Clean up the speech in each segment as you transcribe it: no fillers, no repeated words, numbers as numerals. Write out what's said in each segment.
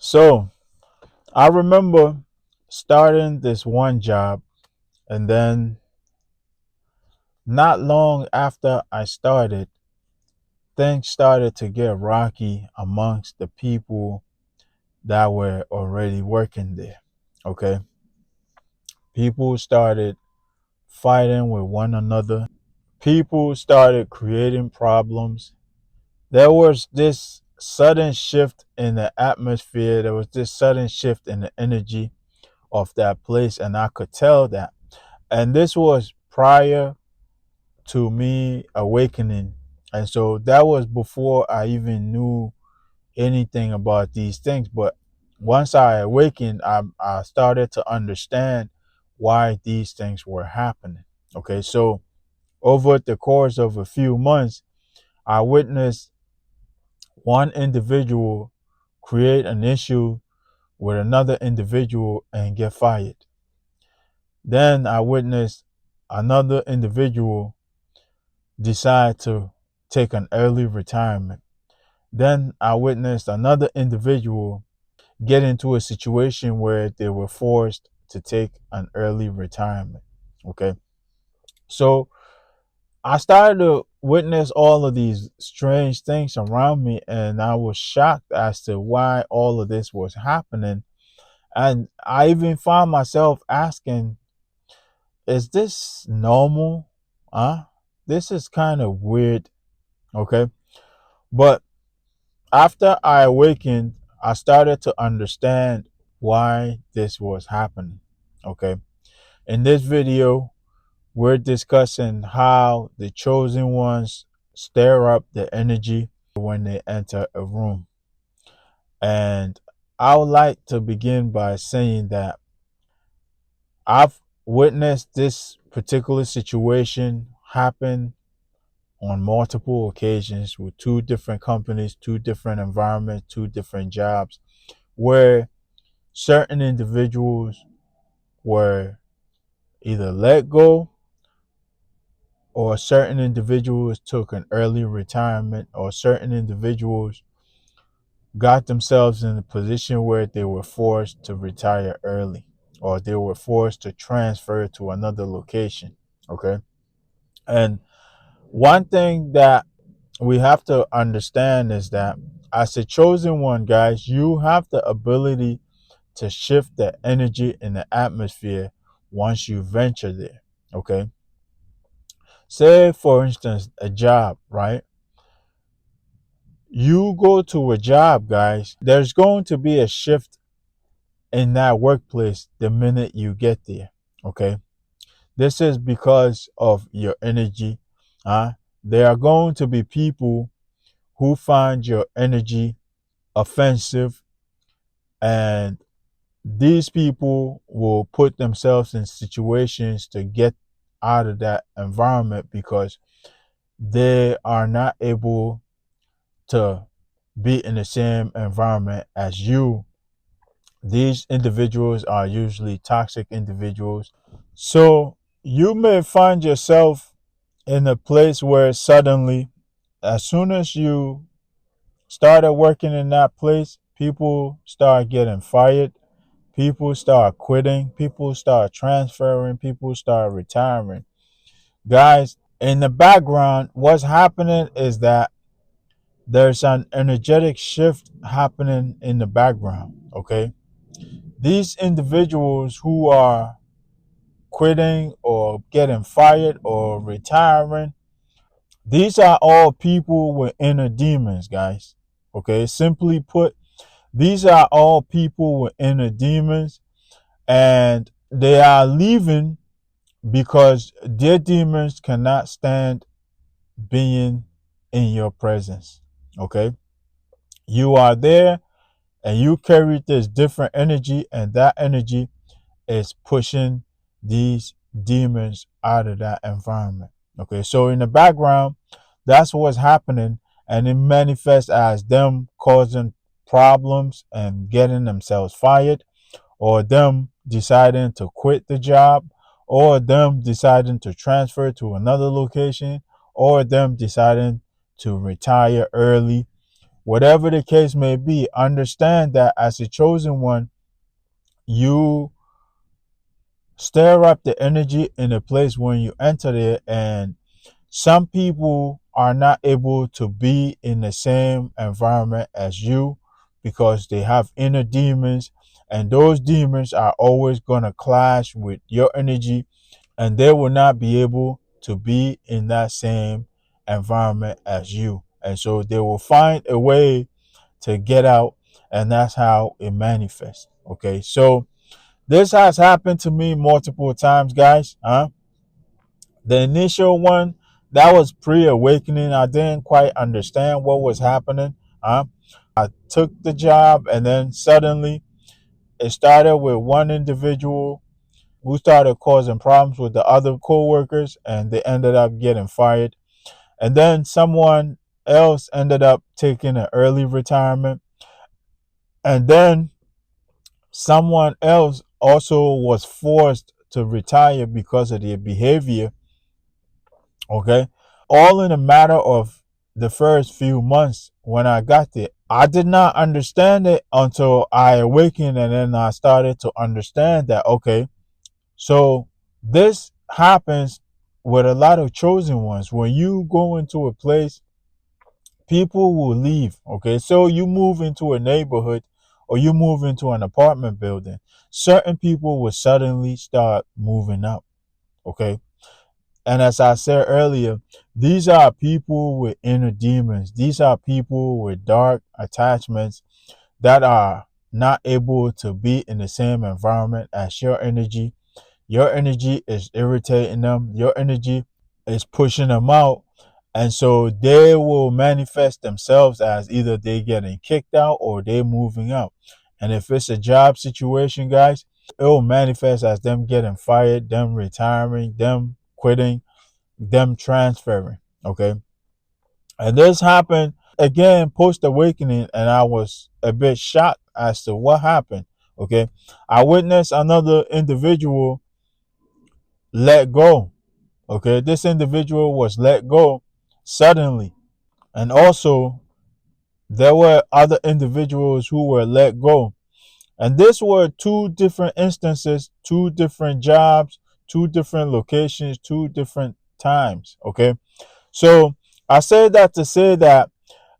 So I remember starting this one job, and then not long after I started, things started to get rocky amongst the people that were already working there. Okay. People started fighting with one another. People started creating problems. There was this sudden shift in the atmosphere. There was this sudden shift in the energy of that place, and I could tell that. And this was prior to me awakening. And so that was before I even knew anything about these things. But once I awakened, I started to understand why these things were happening. Okay, so over the course of a few months, I witnessed one individual create an issue with another individual and get fired. Then I witnessed another individual decide to take an early retirement. Then I witnessed another individual get into a situation where they were forced to take an early retirement. Okay. So I started to witness all of these strange things around me, and I was shocked as to why all of this was happening. And I even found myself asking, is this normal? This is kind of weird. Okay. But after I awakened, I started to understand why this was happening. Okay. In this video, we're discussing how the chosen ones stir up the energy when they enter a room. And I would like to begin by saying that I've witnessed this particular situation happen on multiple occasions with two different companies, two different environments, two different jobs, where certain individuals were either let go, or certain individuals took an early retirement, or certain individuals got themselves in a position where they were forced to retire early, or they were forced to transfer to another location. Okay. And one thing that we have to understand is that as a chosen one, guys, you have the ability to shift the energy in the atmosphere once you venture there. Okay. Say, for instance, a job, right? You go to a job, guys, there's going to be a shift in that workplace the minute you get there. Okay. This is because of your energy. There are going to be people who find your energy offensive, and these people will put themselves in situations to get out of that environment because they are not able to be in the same environment as you. These individuals are usually toxic individuals. So you may find yourself in a place where suddenly, as soon as you started working in that place, people start getting fired, people start quitting, people start transferring, people start retiring. Guys, in the background, what's happening is that there's an energetic shift happening in the background. Okay. These individuals who are quitting or getting fired or retiring, these are all people with inner demons, guys. Okay. Simply put, these are all people with inner demons, and they are leaving because their demons cannot stand being in your presence. Okay. You are there and you carry this different energy, and that energy is pushing these demons out of that environment. Okay. So in the background, that's what's happening, and it manifests as them causing problems and getting themselves fired, or them deciding to quit the job, or them deciding to transfer to another location, or them deciding to retire early. Whatever the case may be, understand that as a chosen one, you stir up the energy in a place when you enter there. And some people are not able to be in the same environment as you because they have inner demons, and those demons are always going to clash with your energy, and they will not be able to be in that same environment as you. And so they will find a way to get out, and that's how it manifests. Okay, so this has happened to me multiple times, guys. The initial one, that was pre-awakening. I didn't quite understand what was happening. I took the job, and then suddenly it started with one individual who started causing problems with the other co-workers, and they ended up getting fired. And then someone else ended up taking an early retirement. And then someone else also was forced to retire because of their behavior. Okay. All in a matter of the first few months when I got there. I did not understand it until I awakened, and then I started to understand that, okay, so this happens with a lot of chosen ones. When you go into a place, people will leave. Okay, so you move into a neighborhood or you move into an apartment building, certain people will suddenly start moving up. Okay, and as I said earlier, these are people with inner demons. These are people with dark attachments that are not able to be in the same environment as your energy. Your energy is irritating them. Your energy is pushing them out. And so they will manifest themselves as either they getting kicked out or they moving out. And if it's a job situation, guys, it will manifest as them getting fired, them retiring, them quitting, them transferring. Okay. And this happened again post awakening, and I was a bit shocked as to what happened. Okay. I witnessed another individual let go. Okay, this individual was let go suddenly. And also, there were other individuals who were let go. And these were two different instances, two different jobs, two different locations, two different times. Okay, so I say that to say that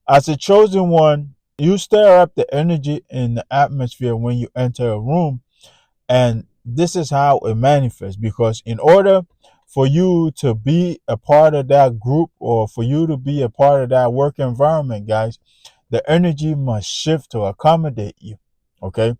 as a chosen one, you stir up the energy in the atmosphere when you enter a room. And this is how it manifests, because in order for you to be a part of that group or for you to be a part of that work environment, guys, the energy must shift to accommodate you. Okay.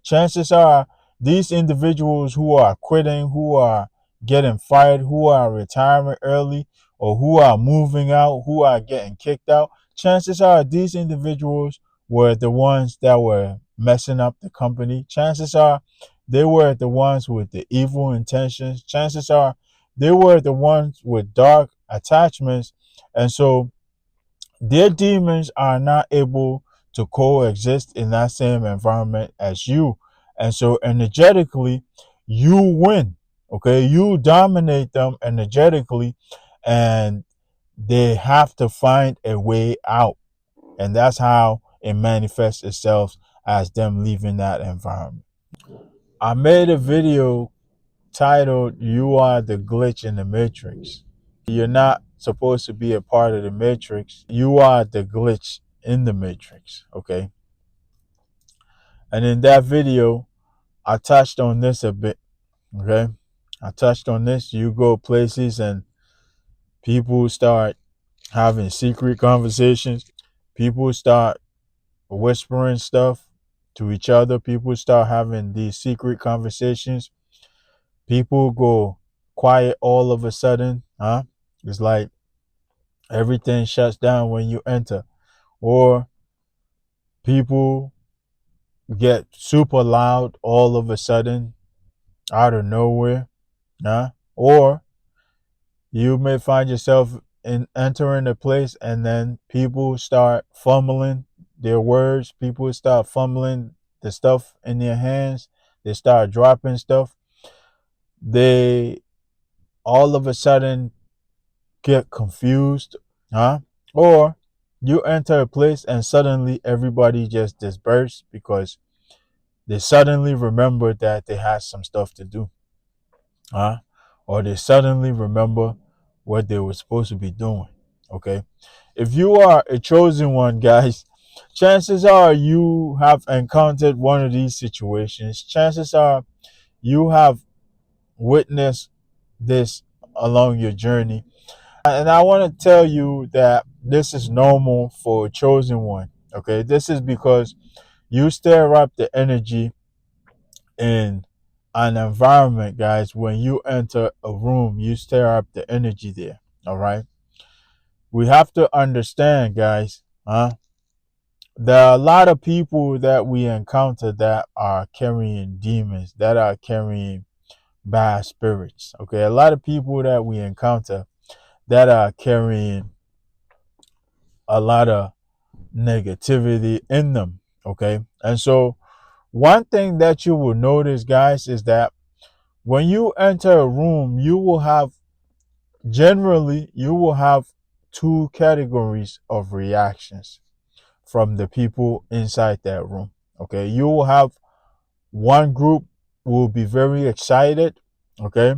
Chances are these individuals who are quitting, who are getting fired, who are retiring early, or who are moving out, who are getting kicked out, chances are these individuals were the ones that were messing up the company. Chances are they were the ones with the evil intentions. Chances are they were the ones with dark attachments. And so their demons are not able to coexist in that same environment as you. And so energetically, you win. Okay. You dominate them energetically, and they have to find a way out. And that's how it manifests itself as them leaving that environment. I made a video titled "You Are the Glitch in the Matrix." You're not supposed to be a part of the matrix. You are the glitch in the matrix. Okay. And in that video, I touched on this a bit. Okay. I touched on this. You go places and people start having secret conversations. People start whispering stuff to each other. People start having these secret conversations. People go quiet all of a sudden. It's like everything shuts down when you enter. Or people get super loud all of a sudden out of nowhere. Or you may find yourself in entering a place and then people start fumbling their words. People start fumbling the stuff in their hands. They start dropping stuff. They all of a sudden get confused. Or you enter a place and suddenly everybody just disperse because they suddenly remember that they had some stuff to do, huh? Or they suddenly remember what they were supposed to be doing. Okay. If you are a chosen one, guys, chances are you have encountered one of these situations. Chances are you have witnessed this along your journey. And I want to tell you that this is normal for a chosen one. Okay. This is because you stir up the energy in an environment, guys. When you enter a room, you stir up the energy there. All right. We have to understand, guys, there are a lot of people that we encounter that are carrying demons, that are carrying bad spirits. Okay. A lot of people that we encounter that are carrying a lot of negativity in them. Okay. And so, one thing that you will notice, guys, is that when you enter a room, you will have two categories of reactions from the people inside that room. Okay. You will have one group will be very excited. Okay.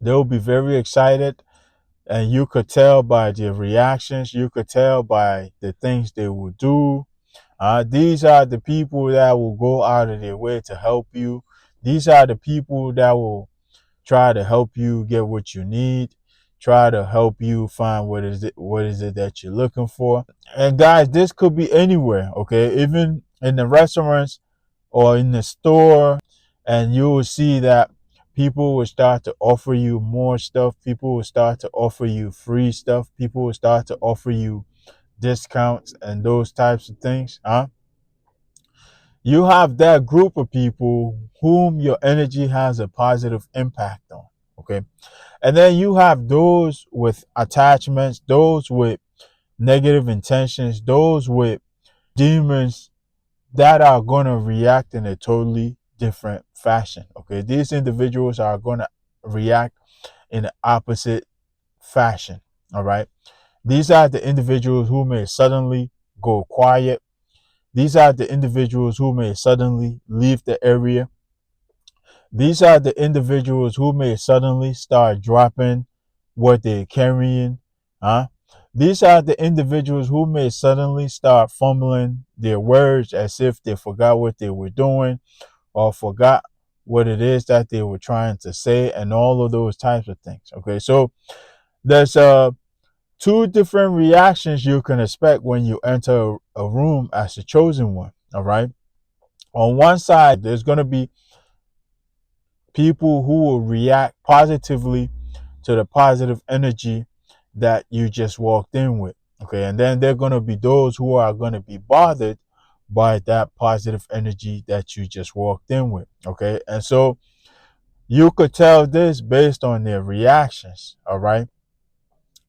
They'll be very excited. And you could tell by their reactions, you could tell by the things they will do. These are the people that will go out of their way to help you. These are the people that will try to help you get what you need, try to help you find what is it that you're looking for. And guys, this could be anywhere, okay? Even in the restaurants or in the store, and you will see that people will start to offer you more stuff. People will start to offer you free stuff. People will start to offer you discounts and those types of things. You have that group of people whom your energy has a positive impact on. Okay. And then you have those with attachments, those with negative intentions, those with demons that are going to react in a totally different fashion. Okay. These individuals are going to react in the opposite fashion. All right. These are the individuals who may suddenly go quiet. These are the individuals who may suddenly leave the area. These are the individuals who may suddenly start dropping what they're carrying. Huh? These are the individuals who may suddenly start fumbling their words as if they forgot what they were doing or forgot what it is that they were trying to say and all of those types of things. Okay, so there's two different reactions you can expect when you enter a room as a chosen one. All right. On one side, there's going to be people who will react positively to the positive energy that you just walked in with. Okay. And then there are going to be those who are going to be bothered by that positive energy that you just walked in with. Okay. And so you could tell this based on their reactions. All right.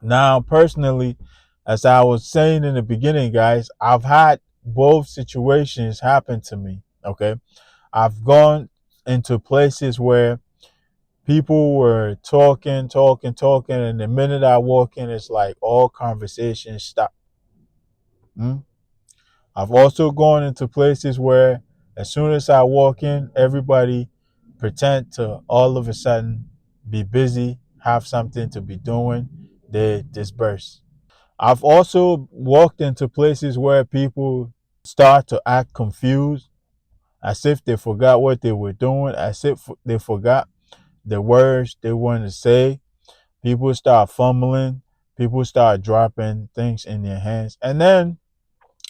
Now, personally, as I was saying in the beginning, guys, I've had both situations happen to me. Okay. I've gone into places where people were talking, and the minute I walk in, it's like all conversations stop. Mm? I've also gone into places where as soon as I walk in, everybody pretend to all of a sudden be busy, have something to be doing, they disperse. I've also walked into places where people start to act confused, as if they forgot what they were doing, as if they forgot the words they wanted to say. People start fumbling, people start dropping things in their hands. And then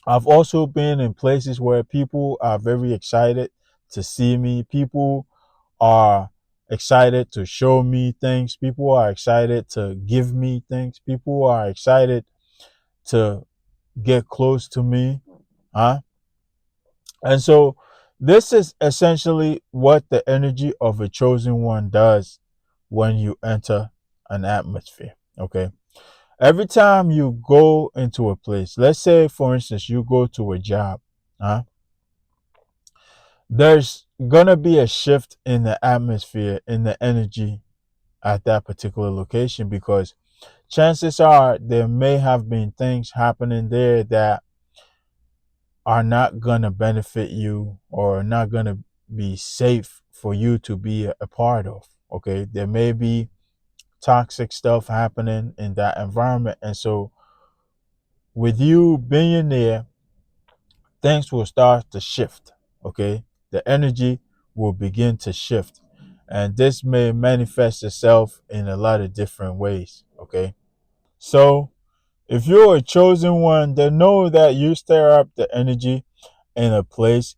I've also been in places where people are very excited to see me. People are excited to show me things. People are excited to give me things. People are excited to get close to me. Huh? And so this is essentially what the energy of a chosen one does when you enter an atmosphere. Okay. Every time you go into a place, let's say for instance, you go to a job, huh? There's gonna be a shift in the atmosphere, in the energy at that particular location because chances are there may have been things happening there that are not going to benefit you or not going to be safe for you to be a part of. Okay. There may be toxic stuff happening in that environment. And so, with you being there, things will start to shift. Okay. The energy will begin to shift. And this may manifest itself in a lot of different ways. Okay. So, if you're a chosen one, then know that you stir up the energy in a place.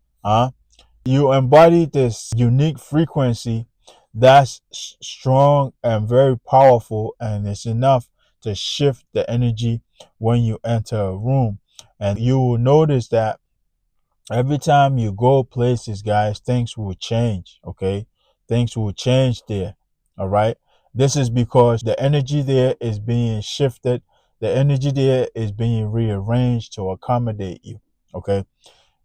You embody this unique frequency that's strong and very powerful, and it's enough to shift the energy when you enter a room. And you will notice that every time you go places, guys, things will change. Okay, things will change there. All right, this is because the energy there is being shifted. The energy there is being rearranged to accommodate you. Okay,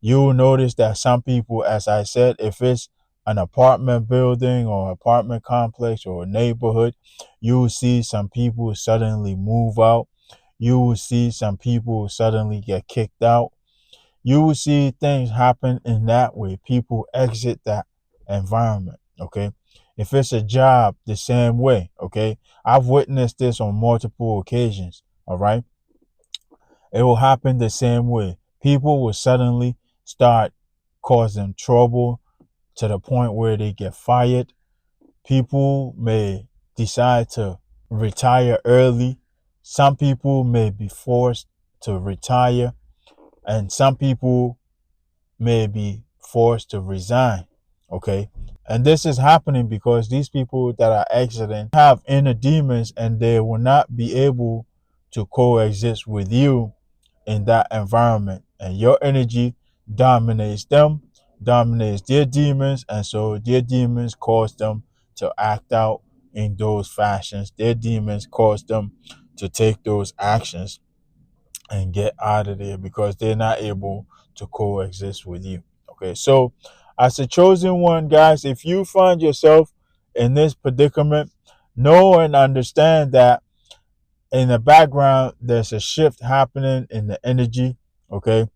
you'll notice that some people, as I said, if it's an apartment building or apartment complex or a neighborhood, you will see some people suddenly move out. You will see some people suddenly get kicked out. You will see things happen in that way. People exit that environment. Okay. If it's a job, the same way. Okay. I've witnessed this on multiple occasions. All right. It will happen the same way. People will suddenly start causing trouble to the point where they get fired. People may decide to retire early. Some people may be forced to retire, and some people may be forced to resign. Okay. And this is happening because these people that are exiting have inner demons and they will not be able to coexist with you in that environment, and your energy dominates them, dominates their demons, and so their demons cause them to act out in those fashions. Their demons cause them to take those actions and get out of there because they're not able to coexist with you. Okay, so as a chosen one, guys, if you find yourself in this predicament, know and understand that in the background there's a shift happening in the energy. Okay,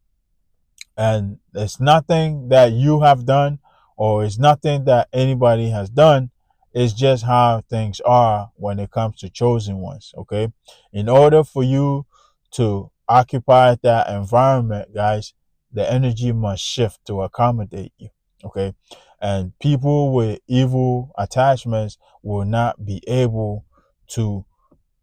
and it's nothing that you have done or it's nothing that anybody has done. It's just how things are when it comes to chosen ones. Okay, in order for you to occupy that environment, guys, the energy must shift to accommodate you. Okay, and people with evil attachments will not be able to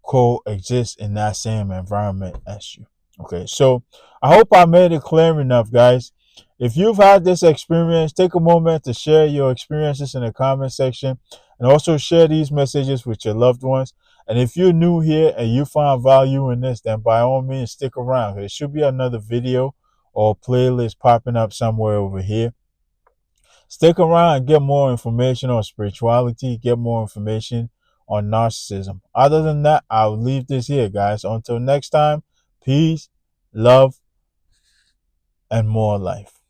coexist in that same environment as you. Okay, so I hope I made it clear enough, guys. If you've had this experience, take a moment to share your experiences in the comment section and also share these messages with your loved ones. And if you're new here and you find value in this, then by all means stick around. There should be another video or playlist popping up somewhere over here. Stick around and get more information on spirituality, get more information on narcissism. Other than that, I'll leave this here, guys. Until next time, peace, love, and more life.